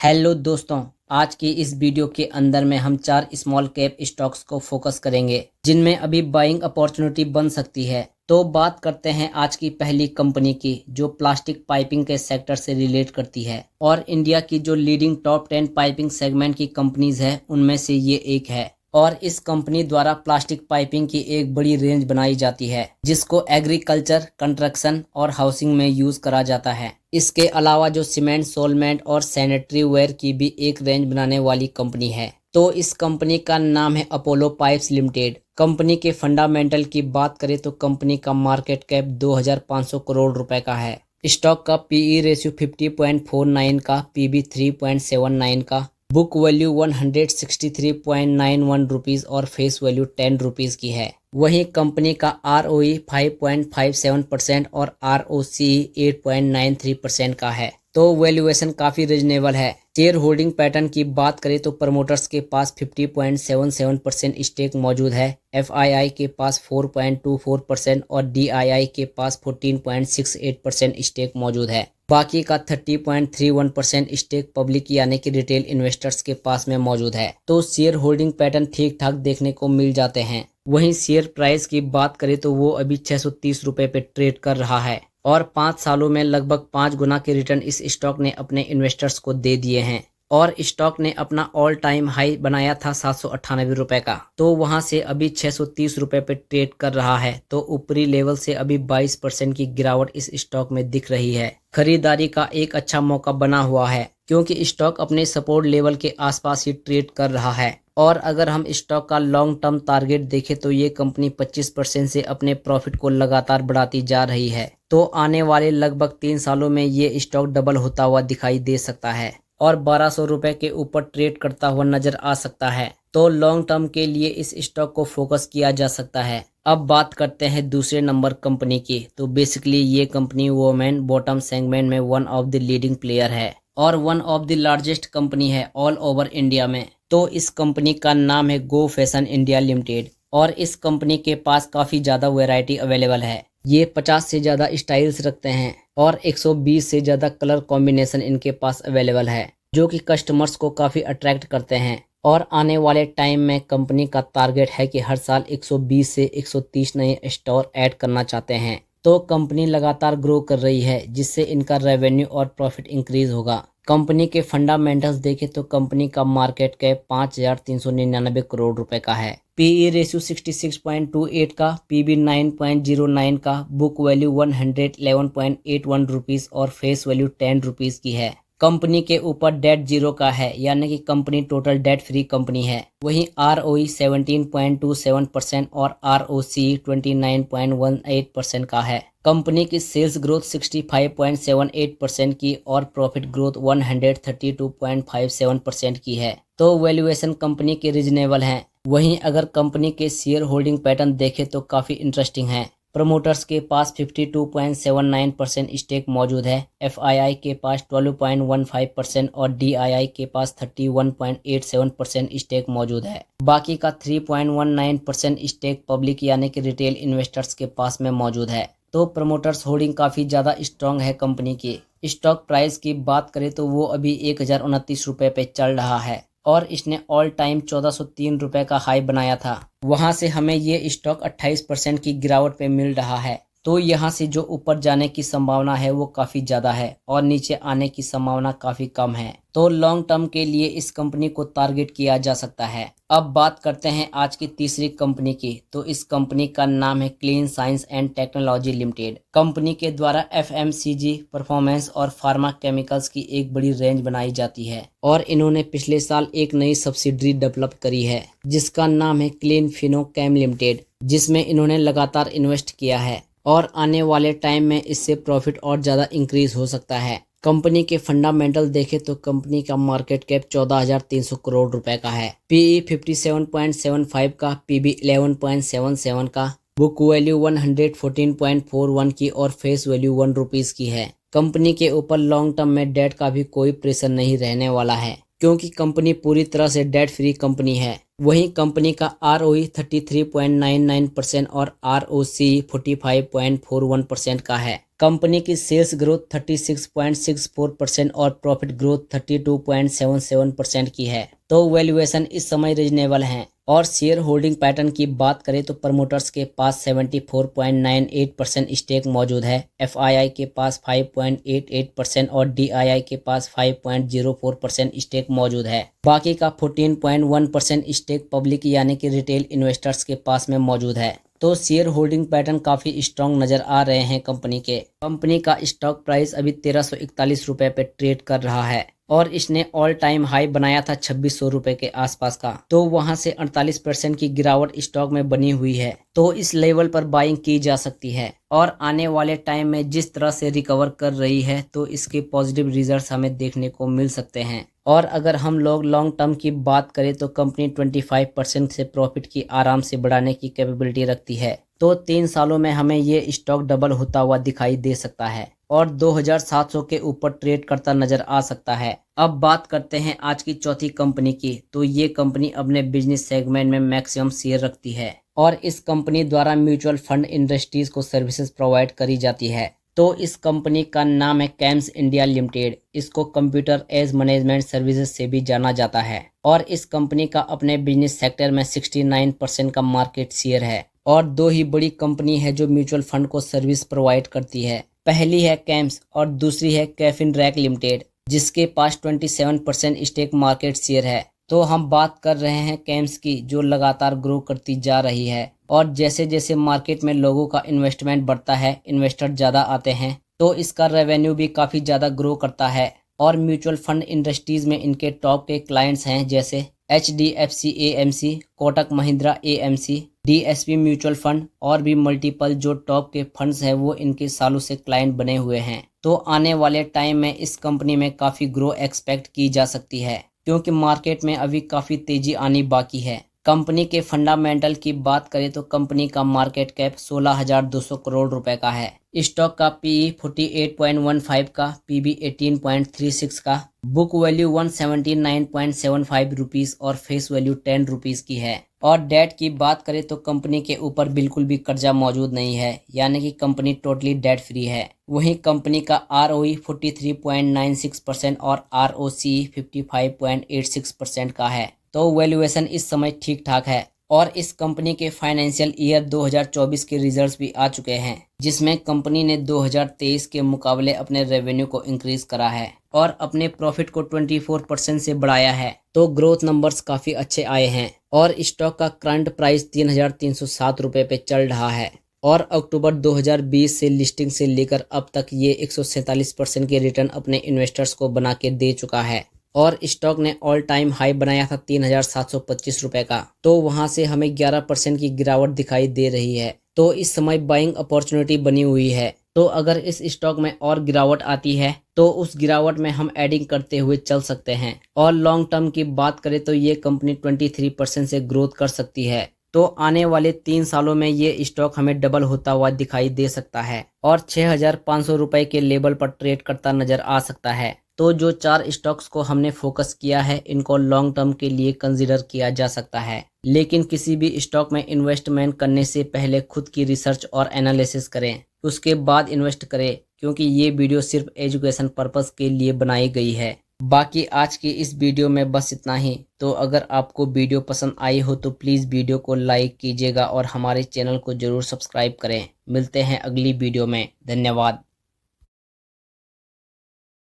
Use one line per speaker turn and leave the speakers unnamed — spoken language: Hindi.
हेलो दोस्तों, आज की इस वीडियो के अंदर में हम 4 स्मॉल कैप स्टॉक्स को फोकस करेंगे जिनमें अभी बाइंग अपॉर्चुनिटी बन सकती है। तो बात करते हैं आज की पहली कंपनी की जो प्लास्टिक पाइपिंग के सेक्टर से रिलेट करती है और इंडिया की जो लीडिंग टॉप 10 पाइपिंग सेगमेंट की कंपनीज है उनमें से ये एक है। और इस कंपनी द्वारा प्लास्टिक पाइपिंग की एक बड़ी रेंज बनाई जाती है जिसको एग्रीकल्चर, कंस्ट्रक्शन और हाउसिंग में यूज करा जाता है। इसके अलावा जो सीमेंट, सोलमेंट और सैनिटरी वेयर की भी एक रेंज बनाने वाली कंपनी है। तो इस कंपनी का नाम है अपोलो पाइप्स लिमिटेड। कंपनी के फंडामेंटल की बात करें तो कंपनी का मार्केट कैप 2500 करोड़ रुपए का है। स्टॉक का पीई रेशियो 50.49 का, पीबी 3.79 का, बुक वैल्यू 163.91 रुपीज और फेस वैल्यू 10 रुपीज की है। वहीं कंपनी का आरओई 5.57% और आरओसी 8.93% का है। तो वैल्यूएशन काफी रिजनेबल है। शेयर होल्डिंग पैटर्न की बात करें तो प्रमोटर्स के पास 50.77% स्टेक मौजूद है, एफआईआई के पास 4.24% और डीआईआई के पास 14.68% स्टेक मौजूद है। बाकी का 30.31% स्टेक पब्लिक यानी कि रिटेल इन्वेस्टर्स के पास में मौजूद है। तो शेयर होल्डिंग पैटर्न ठीक ठाक देखने को मिल जाते हैं। वहीं शेयर प्राइस की बात करें तो वो अभी 630 रुपए पे ट्रेड कर रहा है और 5 सालों में लगभग 5 गुना के रिटर्न इस स्टॉक ने अपने इन्वेस्टर्स को दे दिए हैं। और स्टॉक ने अपना ऑल टाइम हाई बनाया था 798 रुपए का, तो वहां से अभी 630 रुपए पे ट्रेड कर रहा है। तो ऊपरी लेवल से अभी 22% की गिरावट इस स्टॉक में दिख रही है। खरीदारी का एक अच्छा मौका बना हुआ है क्योंकि स्टॉक अपने सपोर्ट लेवल के आसपास ही ट्रेड कर रहा है। और अगर हम स्टॉक का लॉन्ग टर्म टारगेट देखें तो ये कंपनी 25% से अपने प्रॉफिट को लगातार बढ़ाती जा रही है। तो आने वाले लगभग 3 सालों में ये स्टॉक डबल होता हुआ दिखाई दे सकता है और 1200 रुपए के ऊपर ट्रेड करता हुआ नजर आ सकता है। तो लॉन्ग टर्म के लिए इस स्टॉक को फोकस किया जा सकता है। अब बात करते हैं दूसरे नंबर कंपनी की। तो बेसिकली ये कंपनी वुमेन बॉटम सेगमेंट में one of the leading player है और one of the largest company है ऑल ओवर इंडिया में। तो इस कंपनी का नाम है गो फैशन इंडिया लिमिटेड और इस कंपनी के पास काफी ज्यादा वैरायटी अवेलेबल है। ये 50 से ज्यादा स्टाइल्स रखते हैं और 120 से ज्यादा कलर कॉम्बिनेशन इनके पास अवेलेबल है जो कि कस्टमर्स को काफी अट्रैक्ट करते हैं। और आने वाले टाइम में कंपनी का टारगेट है कि हर साल 120 से 130 नए स्टोर ऐड करना चाहते हैं। तो कंपनी लगातार ग्रो कर रही है जिससे इनका रेवेन्यू और प्रॉफिट इंक्रीज होगा। कंपनी के फंडामेंटल्स देखें तो कंपनी का मार्केट कैप 5399 करोड़ रुपए का है, पीई रेशियो 66.28 का, पीबी 9.09 का, बुक वैल्यू 111.81 रुपीज और फेस वैल्यू 10 रुपीज की है। कंपनी के ऊपर डेट जीरो का है यानी कि company total debt free company है। वहीं आरओई 17.27% और आरओसी 29.18% का है। कंपनी की सेल्स ग्रोथ 65.78% की और प्रॉफिट ग्रोथ 132.57% की है। तो वैल्यूएशन कंपनी के रीजनेबल है। वहीं अगर कंपनी के शेयर होल्डिंग पैटर्न देखें तो काफी इंटरेस्टिंग है। प्रमोटर्स के पास 52.79% स्टेक मौजूद है, एफआईआई के पास 12.15% और डीआईआई के पास 31.87% स्टेक मौजूद है। बाकी का 3.19% स्टेक पब्लिक यानी कि रिटेल इन्वेस्टर्स के पास में मौजूद है। तो प्रमोटर्स होल्डिंग काफी ज्यादा स्ट्रांग है कंपनी की। स्टॉक प्राइस की बात करें तो वो अभी 1029 रुपए पे चल रहा है और इसने ऑल टाइम 1403 रुपए का हाई बनाया था। वहां से हमें ये स्टॉक 28% की गिरावट पे मिल रहा है। तो यहाँ से जो ऊपर जाने की संभावना है वो काफी ज्यादा है और नीचे आने की संभावना काफी कम है। तो लॉन्ग टर्म के लिए इस कंपनी को टारगेट किया जा सकता है। अब बात करते हैं आज की तीसरी कंपनी की। तो इस कंपनी का नाम है clean science and technology limited. Company के द्वारा एफएमसीजी, परफॉर्मेंस और फार्मा केमिकल्स की एक बड़ी रेंज बनाई जाती है और इन्होंने पिछले साल एक नई सब्सिडरी डेवलप करी है जिसका नाम है क्लीन फिनोकेम लिमिटेड, जिसमें इन्होंने लगातार इन्वेस्ट किया है और आने वाले टाइम में इससे प्रॉफिट और ज्यादा इंक्रीज हो सकता है। कंपनी के फंडामेंटल देखें तो कंपनी का मार्केट कैप 14,300 करोड़ रुपए का है, पीई 57.75 का, पीबी 11.77 का, बुक वैल्यू 114.41 की और फेस वैल्यू 1 रुपीज की है। कंपनी के ऊपर लॉन्ग टर्म में डेट का भी कोई प्रेशर नहीं रहने वाला है क्योंकि कंपनी पूरी तरह से डेट फ्री कंपनी है। वहीं कंपनी का ROE 33.99% और ROCE 45.41% का है। कंपनी की सेल्स ग्रोथ 36.64% और प्रॉफिट ग्रोथ 32.77% की है। तो वैल्यूएशन इस समय रीजनेबल है। और शेयर होल्डिंग पैटर्न की बात करें तो प्रमोटर्स के पास 74.98% स्टेक मौजूद है, FII के पास 5.88% और DII के पास 5.04% स्टेक मौजूद है। बाकी का 14.1% स्टेक पब्लिक यानी कि रिटेल इन्वेस्टर्स के पास में मौजूद है। तो शेयर होल्डिंग पैटर्न काफी स्ट्रॉन्ग नजर आ रहे हैं कंपनी के। कंपनी का स्टॉक प्राइस अभी 1341 रुपए पे ट्रेड कर रहा है और इसने ऑल टाइम हाई बनाया था 2600 रुपए के आसपास का। तो वहां से 48% की गिरावट स्टॉक में बनी हुई है। तो इस लेवल पर बाइंग की जा सकती है और आने वाले टाइम में जिस तरह से रिकवर कर रही है तो इसके पॉजिटिव रिजल्ट्स हमें देखने को मिल सकते हैं। और अगर हम लोग लॉन्ग टर्म की बात करें तो कंपनी 25% से प्रॉफिट की आराम से बढ़ाने की कैपेबिलिटी रखती है। तो 3 सालों में हमें ये स्टॉक डबल होता हुआ दिखाई दे सकता है और 2700 के ऊपर ट्रेड करता नजर आ सकता है। अब बात करते हैं आज की चौथी कंपनी की। तो ये कंपनी अपने बिजनेस सेगमेंट में मैक्सिमम शेयर रखती है और इस कंपनी द्वारा म्यूचुअल फंड इंडस्ट्रीज को सर्विसेज प्रोवाइड करी जाती है। तो इस कंपनी का नाम है कैम्स इंडिया लिमिटेड। इसको कंप्यूटर एज मैनेजमेंट सर्विसेज से भी जाना जाता है और इस कंपनी का अपने बिजनेस सेक्टर में 69% का मार्केट शेयर है। और 2 ही बड़ी कंपनी है जो म्यूचुअल फंड को सर्विस प्रोवाइड करती है। पहली है कैम्स और दूसरी है कैफिन रैक लिमिटेड, जिसके पास 27% स्टेक मार्केट शेयर है। तो हम बात कर रहे हैं कैम्स की, जो लगातार ग्रो करती जा रही है और जैसे जैसे मार्केट में लोगों का इन्वेस्टमेंट बढ़ता है, इन्वेस्टर ज़्यादा आते हैं, तो इसका रेवेन्यू भी काफ़ी ज़्यादा ग्रो करता है। और म्यूचुअल फंड इंडस्ट्रीज में इनके टॉप के क्लाइंट्स हैं जैसे HDFC AMC, Kotak Mahindra AMC, DSP mutual fund और भी मल्टीपल जो टॉप के फंड्स हैं वो इनके सालों से क्लाइंट बने हुए हैं। तो आने वाले टाइम में इस कंपनी में काफ़ी ग्रो एक्सपेक्ट की जा सकती है क्योंकि मार्केट में अभी काफ़ी तेजी आनी बाकी है। कंपनी के फंडामेंटल की बात करें तो कंपनी का मार्केट कैप 16,200 करोड़ रुपए का है। स्टॉक का PE 48.15 का, PB 18.36 का, बुक वैल्यू 179.75 रुपीस और फेस वैल्यू 10 रुपीस की है। और डेट की बात करें तो कंपनी के ऊपर बिल्कुल भी कर्जा मौजूद नहीं है, यानी कि कंपनी टोटली डेट फ्री है। वहीं कंपनी का ROE 43.96% और ROCE 55.86% का है। तो वैल्यूएशन इस समय ठीक ठाक है। और इस कंपनी के फाइनेंशियल ईयर 2024 के रिजल्ट्स भी आ चुके हैं, जिसमें कंपनी ने 2023 के मुकाबले अपने रेवेन्यू को इंक्रीज करा है और अपने प्रॉफिट को 24% से बढ़ाया है। तो ग्रोथ नंबर्स काफ़ी अच्छे आए हैं और स्टॉक का करंट प्राइस 3,307 रुपये पे चल रहा है और अक्टूबर 2020 से लिस्टिंग से लेकर अब तक ये 147% के रिटर्न अपने इन्वेस्टर्स को बना के दे चुका है। और स्टॉक ने ऑल टाइम हाई बनाया था 3,725 रुपये का। तो वहां से हमें 11% की गिरावट दिखाई दे रही है। तो इस समय बाइंग अपॉर्चुनिटी बनी हुई है। तो अगर इस स्टॉक में और गिरावट आती है तो उस गिरावट में हम एडिंग करते हुए चल सकते हैं। और लॉन्ग टर्म की बात करें तो ये कंपनी 23% से ग्रोथ कर सकती है। तो आने वाले 3 सालों में ये स्टॉक हमें डबल होता हुआ दिखाई दे सकता है और 6,500 रुपये के लेवल पर ट्रेड करता नजर आ सकता है। तो जो 4 स्टॉक्स को हमने फोकस किया है इनको लॉन्ग टर्म के लिए कंसीडर किया जा सकता है, लेकिन किसी भी स्टॉक में इन्वेस्टमेंट करने से पहले खुद की रिसर्च और एनालिसिस करें, उसके बाद इन्वेस्ट करें, क्योंकि ये वीडियो सिर्फ एजुकेशन पर्पस के लिए बनाई गई है। बाकी आज की इस वीडियो में बस इतना ही। तो अगर आपको वीडियो पसंद आई हो तो प्लीज़ वीडियो को लाइक कीजिएगा और हमारे चैनल को जरूर सब्सक्राइब करें। मिलते हैं अगली वीडियो में। धन्यवाद।